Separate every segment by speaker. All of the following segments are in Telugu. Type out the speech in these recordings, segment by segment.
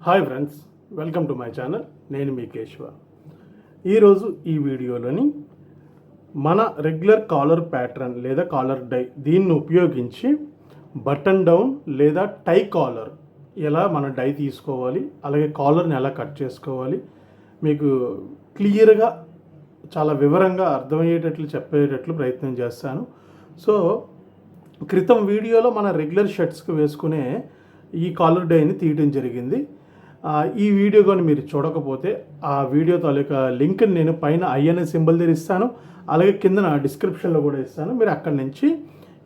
Speaker 1: Hi friends, welcome to my channel. నేను మీ కేశవ. ఈరోజు ఈ వీడియోలోని మన రెగ్యులర్ కాలర్ ప్యాటర్న్ లేదా కాలర్ డై దీన్ని ఉపయోగించి బటన్ డౌన్ లేదా టై కాలర్ ఎలా మన డై తీసుకోవాలి, అలాగే కాలర్ని ఎలా కట్ చేసుకోవాలి మీకు క్లియర్గా చాలా వివరంగా అర్థమయ్యేటట్లు చెప్పేటట్లు ప్రయత్నం చేస్తాను. సో క్రితం వీడియోలో మన రెగ్యులర్ షర్ట్స్కి వేసుకునే ఈ కాలర్ డైని తీయడం జరిగింది. ఈ వీడియో కానీ మీరు చూడకపోతే ఆ వీడియో తాలూకా లింక్ని నేను పైన ఐఎన్ఏ సింబల్ దగ్గర ఇస్తాను, అలాగే కింద డిస్క్రిప్షన్లో కూడా ఇస్తాను. మీరు అక్కడి నుంచి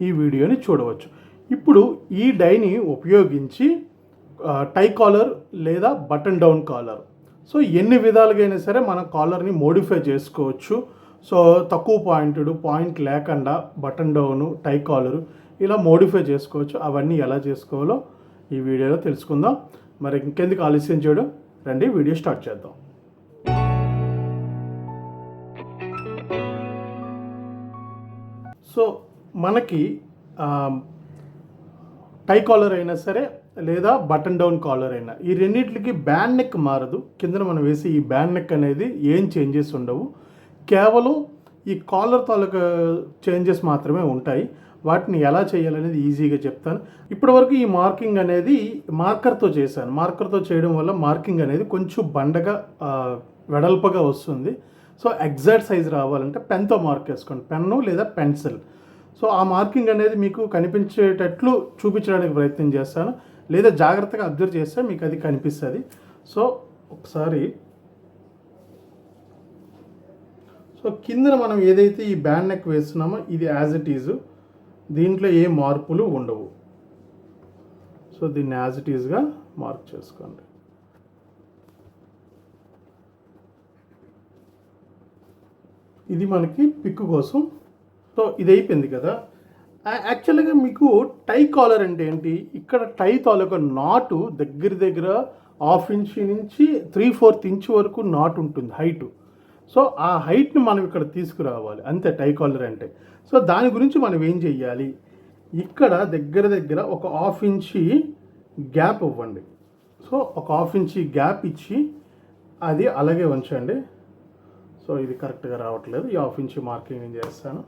Speaker 1: ఈ వీడియోని చూడవచ్చు. ఇప్పుడు ఈ డైని ఉపయోగించి టై కాలర్ లేదా బటన్ డౌన్ కాలర్, సో ఎన్ని విధాలుగా అయినా సరే మన కాలర్ని మోడిఫై చేసుకోవచ్చు. సో తక్కువ పాయింట్ లేకుండా బటన్ డౌను టై కాలరు ఇలా మోడిఫై చేసుకోవచ్చు. అవన్నీ ఎలా చేసుకోవాలో ఈ వీడియోలో తెలుసుకుందాం. మరి ఇంకెందుకు ఆలస్యం చేయడం, రండి వీడియో స్టార్ట్ చేద్దాం. సో మనకి టై కాలర్ అయినా సరే లేదా బటన్ డౌన్ కాలర్ అయినా ఈ రెండింటికి బ్యాండ్ నెక్ మారదు. కింద మనం వేసి ఈ బ్యాండ్ నెక్ అనేది ఏం చేంజెస్ ఉండవు, కేవలం ఈ కాలర్ తాలూకా చేంజెస్ మాత్రమే ఉంటాయి. వాటిని ఎలా చేయాలనేది ఈజీగా చెప్తాను. ఇప్పటివరకు ఈ మార్కింగ్ అనేది మార్కర్తో చేశాను. మార్కర్తో చేయడం వల్ల మార్కింగ్ అనేది కొంచెం బండగా వెడల్పుగా వస్తుంది. సో ఎగ్జాక్ట్ సైజ్ రావాలంటే పెన్తో మార్క్ వేసుకోండి, పెన్ను లేదా పెన్సిల్. సో ఆ మార్కింగ్ అనేది మీకు కనిపించేటట్లు చూపించడానికి ప్రయత్నం చేస్తాను, లేదా జాగ్రత్తగా అబ్జర్వ్ చేస్తే మీకు అది కనిపిస్తుంది. సో ఒకసారి కిందన మనం ఏదైతే ఈ బ్యాండ్ నెక్ వేస్తున్నామో ఇది యాజ్ ఇట్ ఈజ్, దీంట్లో ఏ మార్పులు ఉండవు. సో దీన్ని యాజ్ ఇట్ ఈజ్గా మార్క్ చేసుకోండి. ఇది మనకి పిక్ కోసం. సో ఇది అయిపోయింది కదా. యాక్చువల్గా మీకు టై కాలర్ అంటే ఏంటి, ఇక్కడ టై తాలూకా నాటు దగ్గర 1/2 ఇంచ్ నుంచి 3/4 ఇంచ్ వరకు నాటు ఉంటుంది హైటు. సో ఆ హైట్ని మనం ఇక్కడ తీసుకురావాలి, అంతే టై కాలర్ అంటే. సో దాని గురించి మనం ఏం చెయ్యాలి, ఇక్కడ దగ్గర ఒక 1/2 ఇంచి గ్యాప్ ఇవ్వండి. సో ఒక 1/2 ఇంచి గ్యాప్ ఇచ్చి అది అలాగే ఉంచండి. సో ఇది కరెక్ట్గా రావట్లేదు, ఈ 1/2 ఇంచి మార్కింగ్ నేను చేస్తాను.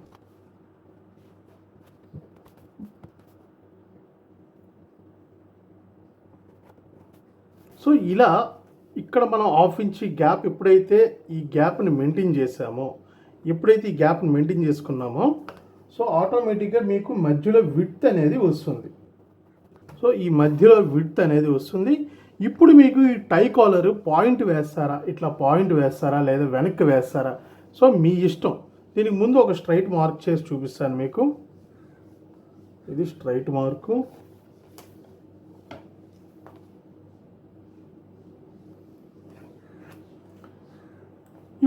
Speaker 1: సో ఇలా ఇక్కడ మనం 1/2 ఇంచి గ్యాప్ ఎప్పుడైతే ఈ గ్యాప్ని మెయింటైన్ చేసామో, ఎప్పుడైతే ఈ గ్యాప్ని మెయింటైన్ చేసుకున్నామో, సో ఆటోమేటిక్గా మీకు మధ్యలో విడ్త్ అనేది వస్తుంది. సో ఈ మధ్యలో విడ్త్ అనేది వస్తుంది. ఇప్పుడు మీకు ఈ టై కాలర్ పాయింట్ వేస్తారా, ఇట్లా పాయింట్ వేస్తారా, లేదా వెనక్కి వేస్తారా, సో మీ ఇష్టం. దీనికి ముందు ఒక స్ట్రైట్ మార్క్ చేసి చూపిస్తాను మీకు. ఇది స్ట్రైట్ మార్కు.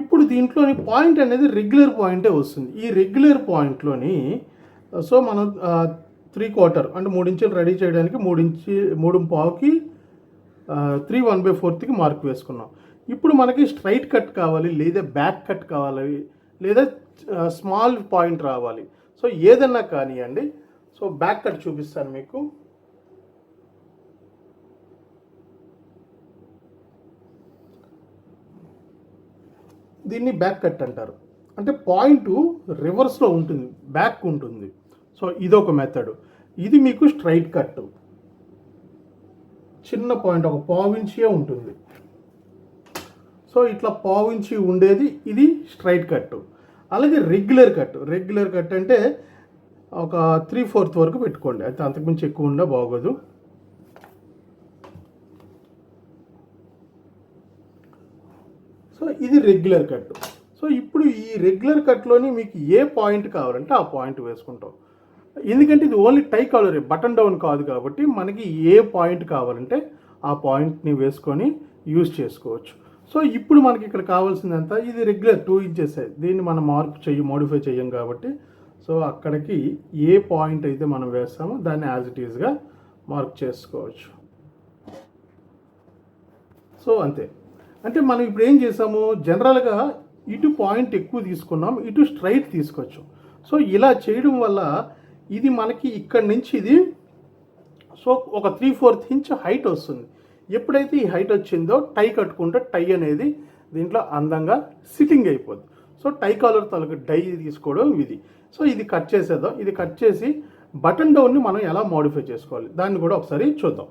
Speaker 1: ఇప్పుడు దీంట్లోని పాయింట్ అనేది రెగ్యులర్ పాయింటే వస్తుంది. ఈ రెగ్యులర్ పాయింట్లోని సో మనం 3/4 అంటే 3 ఇంచులు రెడీ చేయడానికి 3.5కి 3/1/4కి మార్క్ వేసుకున్నాం. ఇప్పుడు మనకి స్ట్రైట్ కట్ కావాలి, లేదా బ్యాక్ కట్ కావాలి, లేదా స్మాల్ పాయింట్ రావాలి. సో ఏదన్నా కానివ్వండి. సో బ్యాక్ కట్ చూపిస్తాను మీకు. దీన్ని బ్యాక్ కట్ అంటారు. అంటే పాయింట్ రివర్స్లో ఉంటుంది, బ్యాక్ ఉంటుంది. సో ఇదొక మెథడ్. ఇది మీకు స్ట్రైట్ కట్, చిన్న పాయింట్ ఒక 1/4 ఇంచే ఉంటుంది. సో ఇట్లా 1/4 ఇంచి ఉండేది ఇది స్ట్రైట్ కట్. అలాగే రెగ్యులర్ కట్ అంటే ఒక 3/4 వరకు పెట్టుకోండి, అయితే అంతకుమించి ఎక్కువ ఉండే బాగోదు. సో ఇది రెగ్యులర్ కట్. సో ఇప్పుడు ఈ రెగ్యులర్ కట్లోని మీకు ఏ పాయింట్ కావాలంటే ఆ పాయింట్ వేసుకుంటాం. ఎందుకంటే ఇది ఓన్లీ టై కాలర్, బటన్ డౌన్ కాదు కాబట్టి మనకి ఏ పాయింట్ కావాలంటే ఆ పాయింట్ని వేసుకొని యూజ్ చేసుకోవచ్చు. సో ఇప్పుడు మనకి ఇక్కడ కావాల్సిందంతా ఇది రెగ్యులర్ 2 ఇంచెస్. దీన్ని మనం మోడిఫై చేయం కాబట్టి సో అక్కడికి ఏ పాయింట్ అయితే మనం వేస్తామో దాన్ని యాజ్ ఇట్ ఈజ్గా మార్క్ చేసుకోవచ్చు. సో అంతే. అంటే మనం ఇప్పుడు ఏం చేసాము, జనరల్గా ఇటు పాయింట్ ఎక్కువ తీసుకున్నాం, ఇటు స్ట్రైట్ తీసుకోవచ్చు. సో ఇలా చేయడం వల్ల ఇది మనకి ఇక్కడ నుంచి ఇది సో ఒక 3/4 ఇంచ్ హైట్ వస్తుంది. ఎప్పుడైతే ఈ హైట్ వచ్చిందో టై కట్టుకుంటే టై అనేది దీంట్లో అందంగా సిట్టింగ్ అయిపోద్ది. సో టై కాలర్ తాలూకు డై తీసుకోవడం ఇది. సో ఇది కట్ చేసేద్దాం. ఇది కట్ చేసి బటన్ డౌన్ని మనం ఎలా మోడిఫై చేసుకోవాలి దాన్ని కూడా ఒకసారి చూద్దాం.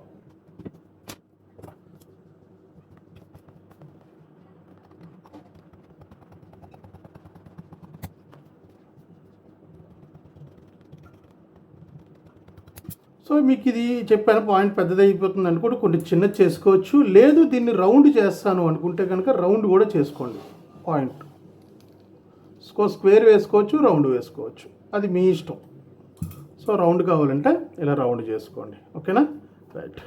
Speaker 1: సో మీకు ఇది చెప్పాను పాయింట్ పెద్దది అయిపోతుంది అనుకుంటే కొన్ని చిన్నది చేసుకోవచ్చు, లేదు దీన్ని రౌండ్ చేస్తాను అనుకుంటే కనుక రౌండ్ కూడా చేసుకోండి. పాయింట్ స్క్వేర్ వేసుకోవచ్చు, రౌండ్ వేసుకోవచ్చు, అది మీ ఇష్టం. సో రౌండ్ కావాలంటే ఇలా రౌండ్ చేసుకోండి. ఓకేనా, రైట్.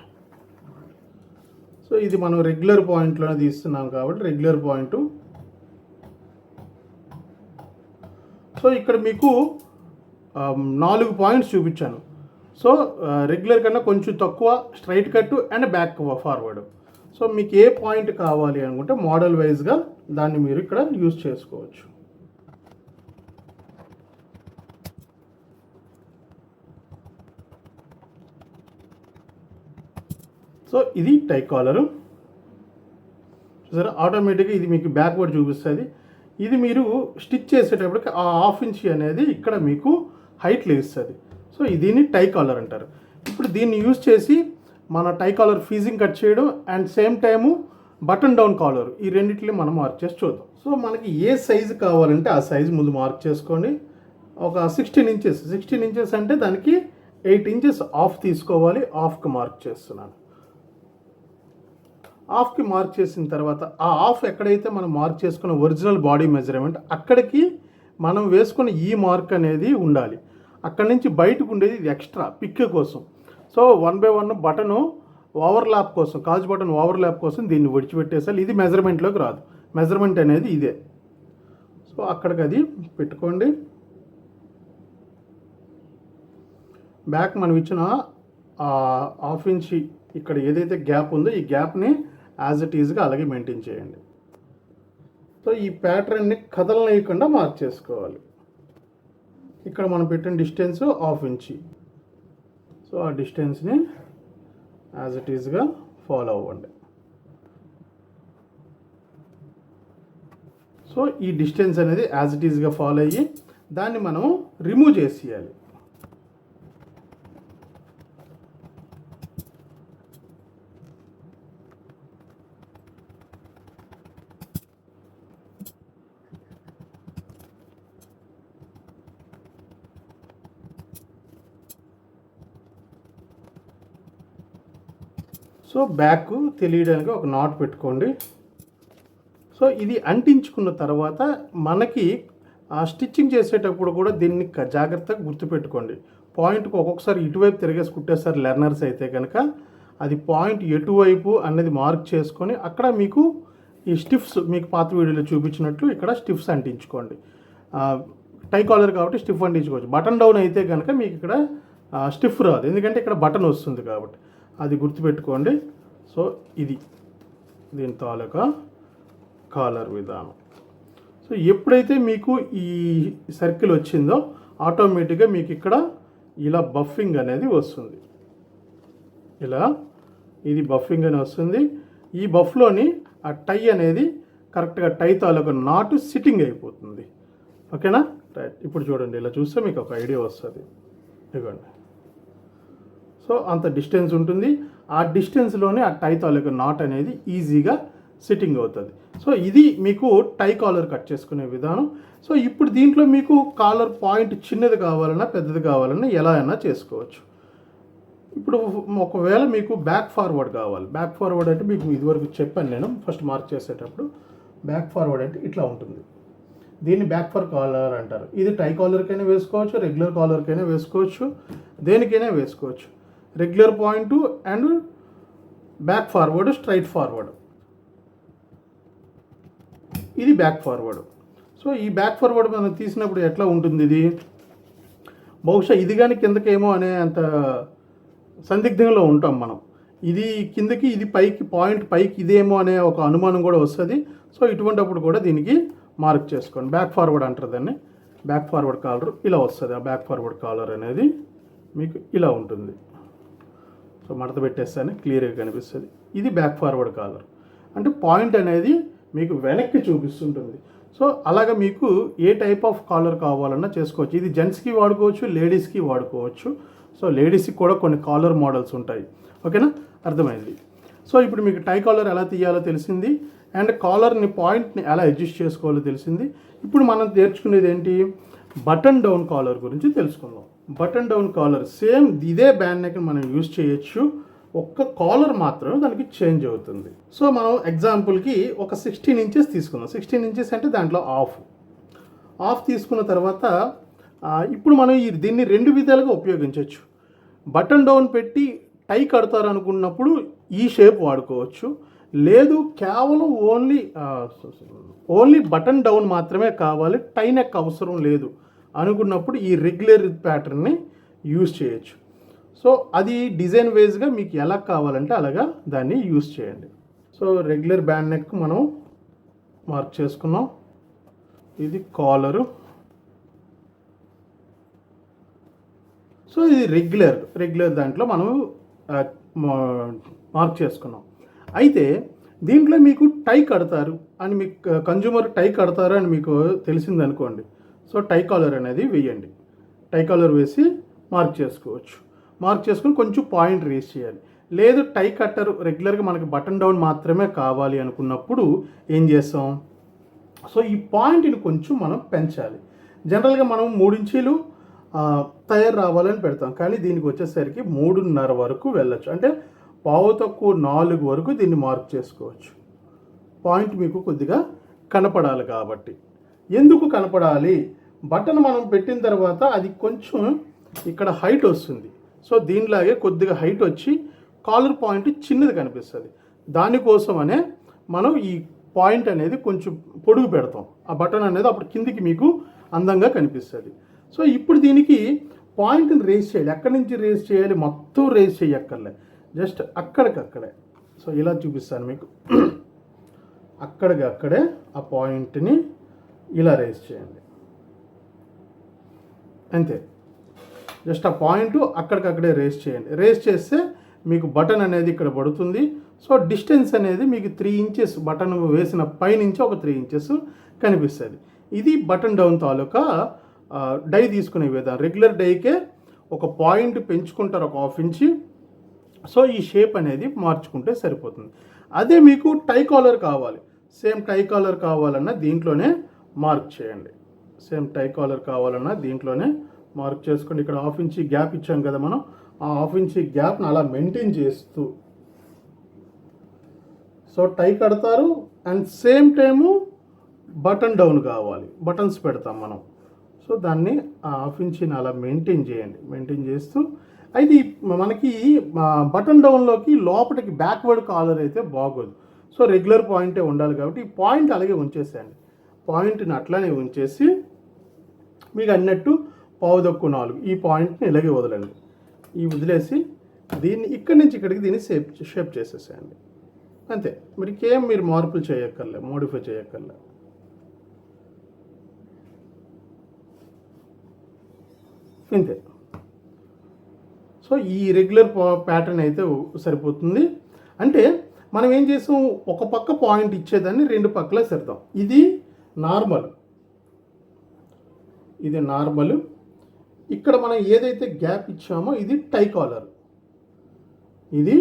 Speaker 1: సో ఇది మనం రెగ్యులర్ పాయింట్లోనే తీస్తున్నాం కాబట్టి రెగ్యులర్ పాయింట్. సో ఇక్కడ మీకు 4 పాయింట్స్ చూపించాను. సో రెగ్యులర్ కన్నా కొంచెం తక్కువ, straight cut and back forward. So మీకు ఏ పాయింట్ కావాలి అనుకుంటే మోడల్ వైజ్గా దాన్ని మీరు ఇక్కడ యూజ్ చేసుకోవచ్చు. సో ఇది టై కాలరు చూసారా, ఆటోమేటిక్గా ఇది మీకు బ్యాక్వర్డ్ చూపిస్తుంది. ఇది మీరు స్టిచ్ చేసేటప్పటికి ఆ 1/2 ఇంచ్ అనేది ఇక్కడ మీకు హైట్ లేస్తుంది. సో దీన్ని టై కాలర్ అంటారు. ఇప్పుడు దీన్ని యూజ్ చేసి మన టై కాలర్ ఫీజింగ్ కట్ చేయడం and same time button down collar, ఈ రెండింటిని మనం మార్క్ చేసి చూద్దాం. సో మనకి ఏ సైజు కావాలంటే ఆ సైజు ముందు మార్క్ చేసుకోండి. ఒక 16 ఇంచెస్ అంటే దానికి 8 ఇంచెస్ ఆఫ్ తీసుకోవాలి. ఆఫ్కి మార్క్ చేస్తున్నాను. ఆఫ్కి మార్క్ చేసిన తర్వాత ఆ ఆఫ్ ఎక్కడైతే మనం మార్క్ చేసుకున్న ఒరిజినల్ బాడీ మెజర్మెంట్ అక్కడికి మనం వేసుకున్న ఈ మార్క్ అనేది ఉండాలి. అక్కడి నుంచి బయటకు ఉండేది ఇది ఎక్స్ట్రా పిక్ కోసం. సో 1 by 1 బటను ఓవర్లాప్ కోసం, కాజ్ బటన్ ఓవర్లాప్ కోసం దీన్ని విడిచిపెట్టేసాలి. ఇది మెజర్మెంట్లోకి రాదు, మెజర్మెంట్ అనేది ఇదే. సో అక్కడికి అది పెట్టుకోండి. బ్యాక్ మనం ఇచ్చిన 1/2 ఇంచ్ ఇక్కడ ఏదైతే గ్యాప్ ఉందో ఈ గ్యాప్ని యాజ్ ఇట్ ఈజ్గా అలాగే మెయింటైన్ చేయండి. సో ఈ ప్యాటర్న్ని కదలనీయకుండా మార్క్ చేసుకోవాలి. ఇక్కడ మనం పెట్టిన డిస్టెన్స్ 1/2 ఇంచ్. సో ఆ డిస్టెన్స్ని యాజ్ ఇట్ ఈజ్గా ఫాలో అవ్వండి. సో ఈ డిస్టెన్స్ అనేది యాజ్ ఇట్ ఈజ్గా ఫాలో అయ్యి దాన్ని మనం రిమూవ్ చేసేయాలి. సో బ్యాక్ తెలియడానికి ఒక నాట్ పెట్టుకోండి. సో ఇది అంటించుకున్న తర్వాత మనకి స్టిచ్చింగ్ చేసేటప్పుడు కూడా దీన్ని జాగ్రత్తగా గుర్తుపెట్టుకోండి. పాయింట్కి ఒక్కొక్కసారి ఇటువైపు తిరిగేసి కుట్టేస్తారు లెర్నర్స్ అయితే కనుక, అది పాయింట్ ఎటువైపు అన్నది మార్క్ చేసుకొని అక్కడ మీకు ఈ స్టిఫ్స్ మీకు పాత వీడియోలో చూపించినట్లు ఇక్కడ స్టిఫ్స్ అంటించుకోండి. టై కాలర్ కాబట్టి స్టిఫ్ అంటించుకోవచ్చు. బటన్ డౌన్ అయితే కనుక మీకు ఇక్కడ స్టిఫ్ రాదు, ఎందుకంటే ఇక్కడ బటన్ వస్తుంది కాబట్టి. అది గుర్తుపెట్టుకోండి. సో ఇది దీని తాలూకా కాలర్ విధానం. సో ఎప్పుడైతే మీకు ఈ సర్కిల్ వచ్చిందో ఆటోమేటిక్గా మీకు ఇక్కడ ఇలా బఫింగ్ అనేది వస్తుంది. ఇలా ఇది బఫింగ్ అని వస్తుంది. ఈ బఫ్లోని ఆ టై అనేది కరెక్ట్గా టై తాలూకా నాటు సిట్టింగ్ అయిపోతుంది. ఓకేనా, రైట్. ఇప్పుడు చూడండి, ఇలా చూస్తే మీకు ఒక ఐడియా వస్తుంది. ఇదిగోండి. సో అంత డిస్టెన్స్ ఉంటుంది. ఆ డిస్టెన్స్లోనే ఆ టై తాలూకా నాట్ అనేది ఈజీగా సిట్టింగ్ అవుతుంది. సో ఇది మీకు టై కాలర్ కట్ చేసుకునే విధానం. సో ఇప్పుడు దీంట్లో మీకు కాలర్ పాయింట్ చిన్నది కావాలన్నా పెద్దది కావాలన్నా ఎలా అయినా చేసుకోవచ్చు. ఇప్పుడు ఒకవేళ మీకు బ్యాక్ ఫార్వర్డ్ కావాలి. బ్యాక్ ఫార్వర్డ్ అంటే మీకు ఇదివరకు చెప్పాను నేను ఫస్ట్ మార్క్ చేసేటప్పుడు. బ్యాక్ ఫార్వర్డ్ అంటే ఇట్లా ఉంటుంది. దీన్ని బ్యాక్ ఫర్ కాలర్ అంటారు. ఇది టై కాలర్కైనా వేసుకోవచ్చు, రెగ్యులర్ కాలర్కైనా వేసుకోవచ్చు, దేనికైనా వేసుకోవచ్చు. Regular point and back forward, straight forward. ఇది బ్యాక్ ఫార్వర్డ్. సో ఈ బ్యాక్ ఫార్వర్డ్ మనం తీసినప్పుడు ఎట్లా ఉంటుంది, ఇది బహుశా ఇది కానీ కిందకేమో అనే అంత సందిగ్ధంలో ఉంటాం మనం. ఇది కిందకి, ఇది పైకి, పాయింట్ పైకి ఇదేమో అనే ఒక అనుమానం కూడా వస్తుంది. సో ఇటువంటిప్పుడు కూడా దీనికి మార్క్ చేసుకోండి. బ్యాక్ ఫార్వర్డ్ అంటారు దాన్ని. బ్యాక్ ఫార్వర్డ్ కాలర్ ఇలా వస్తుంది. ఆ బ్యాక్ ఫార్వర్డ్ కాలర్ అనేది మీకు ఇలా ఉంటుంది. సో మడత పెట్టేస్తానే క్లియర్గా కనిపిస్తుంది. ఇది బ్యాక్ ఫార్వర్డ్ కాలర్, అంటే పాయింట్ అనేది మీకు వెనక్కి చూపిస్తుంటుంది. సో అలాగా మీకు ఏ టైప్ ఆఫ్ కాలర్ కావాలన్నా చేసుకోవచ్చు. ఇది జెంట్స్కి వాడుకోవచ్చు, లేడీస్కి వాడుకోవచ్చు. సో లేడీస్కి కూడా కొన్ని కాలర్ మోడల్స్ ఉంటాయి. ఓకేనా, అర్థమైంది. సో ఇప్పుడు మీకు టై కాలర్ ఎలా తీయాలో తెలిసింది, అండ్ కాలర్ని పాయింట్ని ఎలా అడ్జస్ట్ చేసుకోవాలో తెలిసింది. ఇప్పుడు మనం నేర్చుకునేది ఏంటి, బటన్ డౌన్ కాలర్ గురించి తెలుసుకుందాం. బటన్ డౌన్ కాలర్ సేమ్ ఇదే బ్యాండ్ నెక్ మనం యూజ్ చేయొచ్చు, ఒక్క కాలర్ మాత్రమే దానికి చేంజ్ అవుతుంది. సో మనం ఎగ్జాంపుల్కి ఒక 16 ఇంచెస్ తీసుకుందాం. 16 ఇంచెస్ అంటే దాంట్లో ఆఫ్ తీసుకున్న తర్వాత ఇప్పుడు మనం దీన్ని 2 విధాలుగా ఉపయోగించవచ్చు. బటన్ డౌన్ పెట్టి టై కడతారు అనుకున్నప్పుడు ఈ షేప్ వాడుకోవచ్చు. లేదు కేవలం ఓన్లీ బటన్ డౌన్ మాత్రమే కావాలి, టై నెక్ అవసరం లేదు అనుకున్నప్పుడు ఈ రెగ్యులర్ ప్యాటర్న్ని యూజ్ చేయొచ్చు. సో అది డిజైన్ వైజ్గా మీకు ఎలా కావాలంటే అలాగా దాన్ని యూజ్ చేయండి. సో రెగ్యులర్ బ్యాండ్ నెక్ మనం మార్క్ చేసుకున్నాం. ఇది కాలరు. సో ఇది రెగ్యులర్ దాంట్లో మనం మార్క్ చేసుకున్నాం. అయితే దీంట్లో మీకు టై కడతారు అని మీకు కన్జ్యూమర్ టై కడతారు అని మీకు తెలిసిందనుకోండి. సో టై కాలర్ అనేది వేయండి. టై కాలర్ వేసి మార్క్ చేసుకోవచ్చు. మార్క్ చేసుకొని కొంచెం పాయింట్ రేస్ చేయాలి. లేదు టై కట్టరు రెగ్యులర్గా మనకి బటన్ డౌన్ మాత్రమే కావాలి అనుకున్నప్పుడు ఏం చేస్తాం, సో ఈ పాయింట్ని కొంచెం మనం పెంచాలి. జనరల్గా మనం 3 ఇంచీలు తయారు రావాలని పెడతాం, కానీ దీనికి వచ్చేసరికి 3.5 వరకు వెళ్ళచ్చు. అంటే పావు తక్కువ 4 వరకు దీన్ని మార్క్ చేసుకోవచ్చు. పాయింట్ మీకు కొద్దిగా కనపడాలి కాబట్టి. ఎందుకు కనపడాలి, బటన్ మనం పెట్టిన తర్వాత అది కొంచెం ఇక్కడ హైట్ వస్తుంది. సో దీనిలాగే కొద్దిగా హైట్ వచ్చి కాలర్ పాయింట్ చిన్నది కనిపిస్తుంది. దానికోసమనే మనం ఈ పాయింట్ అనేది కొంచెం పొడుగు పెడతాం. ఆ బటన్ అనేది అప్పుడు కిందికి మీకు అందంగా కనిపిస్తుంది. సో ఇప్పుడు దీనికి పాయింట్ని రేస్ చేయాలి. ఎక్కడి నుంచి రేస్ చేయాలి, మొత్తం రేస్ చేయక్కర్లే, జస్ట్ అక్కడికక్కడే. సో ఇలా చూపిస్తాను మీకు. అక్కడికక్కడే ఆ పాయింట్ని ఇలా రేస్ చేయండి, అంతే. జస్ట్ ఆ పాయింట్ అక్కడికక్కడే రేస్ చేయండి. రేస్ చేస్తే మీకు బటన్ అనేది ఇక్కడ పడుతుంది. సో డిస్టెన్స్ అనేది మీకు 3 ఇంచెస్ బటన్ వేసిన పైనుంచి ఒక 3 ఇంచెస్ కనిపిస్తుంది. ఇది బటన్ డౌన్ తాలూకా డై తీసుకునే విధానం. రెగ్యులర్ డైకే ఒక పాయింట్ పెంచుకుంటారు, ఒక 1/2 ఇంచి. సో ఈ షేప్ అనేది మార్చుకుంటే సరిపోతుంది. అదే మీకు టై కాలర్ కావాలి, సేమ్ టై కాలర్ కావాలన్నా దీంట్లోనే మార్క్ చేయండి. సేమ్ టై కాలర్ కావాలన్నా దీంట్లోనే మార్క్ చేసుకోండి. ఇక్కడ 1/2 ఇంచి గ్యాప్ ఇచ్చాం కదా మనం, ఆ 1/2 ఇంచి గ్యాప్ని అలా మెయింటైన్ చేస్తూ సో టై కడతారు. And same time button down కావాలి, బటన్స్ పెడతాం మనం. సో దాన్ని ఆ 1/2 ఇంచిని అలా మెయింటైన్ చేయండి, మెయింటైన్ చేస్తూ. అయితే మనకి బటన్ డౌన్లోకి లోపలికి బ్యాక్వర్డ్ కాలర్ అయితే బాగోదు. సో రెగ్యులర్ పాయింటే ఉండాలి కాబట్టి ఈ పాయింట్ అలాగే ఉంచేసేయండి. పాయింట్ని అట్లానే ఉంచేసి మీకు అన్నట్టు పావు తక్కువ 4 ఈ పాయింట్ని ఇలాగే వదలండి. ఈ వదిలేసి దీన్ని ఇక్కడి నుంచి ఇక్కడికి దీన్ని షేప్ చేసేసేయండి, అంతే. మీరు మార్పులు చేయక్కర్లే, మోడిఫై చేయక్కర్లే. ఇంతే. సో ఈ రెగ్యులర్ ప్యాటర్న్ అయితే సరిపోతుంది. అంటే మనం ఏం చేసాం, ఒక పక్క పాయింట్ ఇచ్చేదాన్ని 2 పక్కల సర్దాం. ఇది నార్మల్, ఇక్కడ మనం ఏదైతే గ్యాప్ ఇచ్చామో ఇది టై కాలర్, ఇది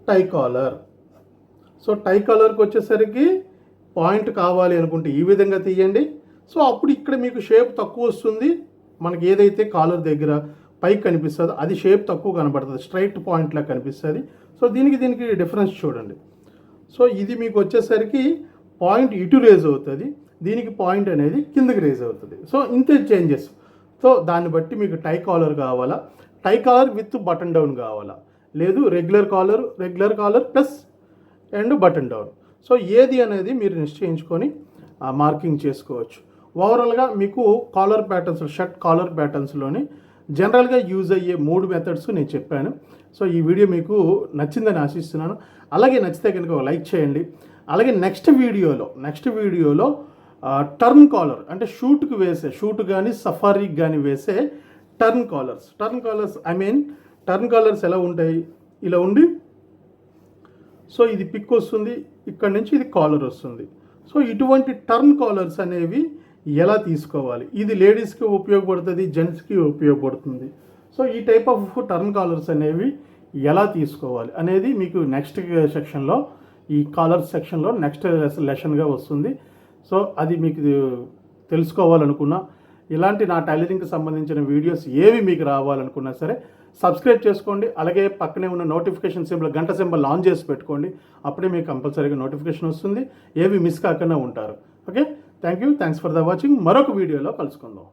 Speaker 1: టై కాలర్. సో టై కాలర్కి వచ్చేసరికి పాయింట్ కావాలి అనుకుంటే ఈ విధంగా తీయండి. సో అప్పుడు ఇక్కడ మీకు షేప్ తక్కువ వస్తుంది. మనకి ఏదైతే కాలర్ దగ్గర పైకి కనిపిస్తుందో అది షేప్ తక్కువ కనబడుతుంది, స్ట్రైట్ పాయింట్లా కనిపిస్తుంది. సో దీనికి డిఫరెన్స్ చూడండి. సో ఇది మీకు వచ్చేసరికి పాయింట్ ఇటు రేజ్ అవుతుంది, దీనికి పాయింట్ అనేది కిందకి రేజ్ అవుతుంది. సో ఇంతే చేంజెస్. సో దాన్ని బట్టి మీకు టై కాలర్ కావాలా, tie collar with button down కావాలా, లేదు regular collar plus and button down. So ఏది అనేది మీరు నిశ్చయించుకొని మార్కింగ్ చేసుకోవచ్చు. ఓవరాల్గా మీకు కాలర్ ప్యాటర్న్స్, షర్ట్ కాలర్ ప్యాటర్న్స్లోని జనరల్గా యూజ్ అయ్యే 3 మెథడ్స్ నేను చెప్పాను. సో ఈ వీడియో మీకు నచ్చిందని ఆశిస్తున్నాను. అలాగే నచ్చితే కనుక లైక్ చేయండి. అలాగే నెక్స్ట్ వీడియోలో టర్న్ కాలర్ అంటే షూట్ కానీ సఫారీకి కానీ వేసే turn collars I mean turn collars ఎలా ఉంటాయి, ఇలా ఉండి సో ఇది పిక్ వస్తుంది, ఇక్కడ నుంచి ఇది కాలర్ వస్తుంది. సో ఇటువంటి టర్న్ కాలర్స్ అనేవి ఎలా తీసుకోవాలి, ఇది లేడీస్కి ఉపయోగపడుతుంది, జెంట్స్కి ఉపయోగపడుతుంది. సో ఈ టైప్ ఆఫ్ టర్న్ కాలర్స్ అనేవి ఎలా తీసుకోవాలి అనేది మీకు నెక్స్ట్ సెక్షన్లో, ఈ కాలర్ సెక్షన్లో నెక్స్ట్ లెసన్గా వస్తుంది. సో అది మీకు తెలుసుకోవాలనుకున్నా, ఇలాంటి నా టైలరింగ్కి సంబంధించిన వీడియోస్ ఏవి మీకు రావాలనుకున్నా సరే సబ్స్క్రైబ్ చేసుకోండి. అలాగే పక్కనే ఉన్న నోటిఫికేషన్ సింబల్, గంట సింబల్ ఆన్ చేసి పెట్టుకోండి. అప్పుడే మీకు కంపల్సరీగా నోటిఫికేషన్ వస్తుంది, ఏవి మిస్ కాకుండా ఉంటారు. Okay, thanks for the watching. మరొక వీడియోలో కలుసుకుందాం.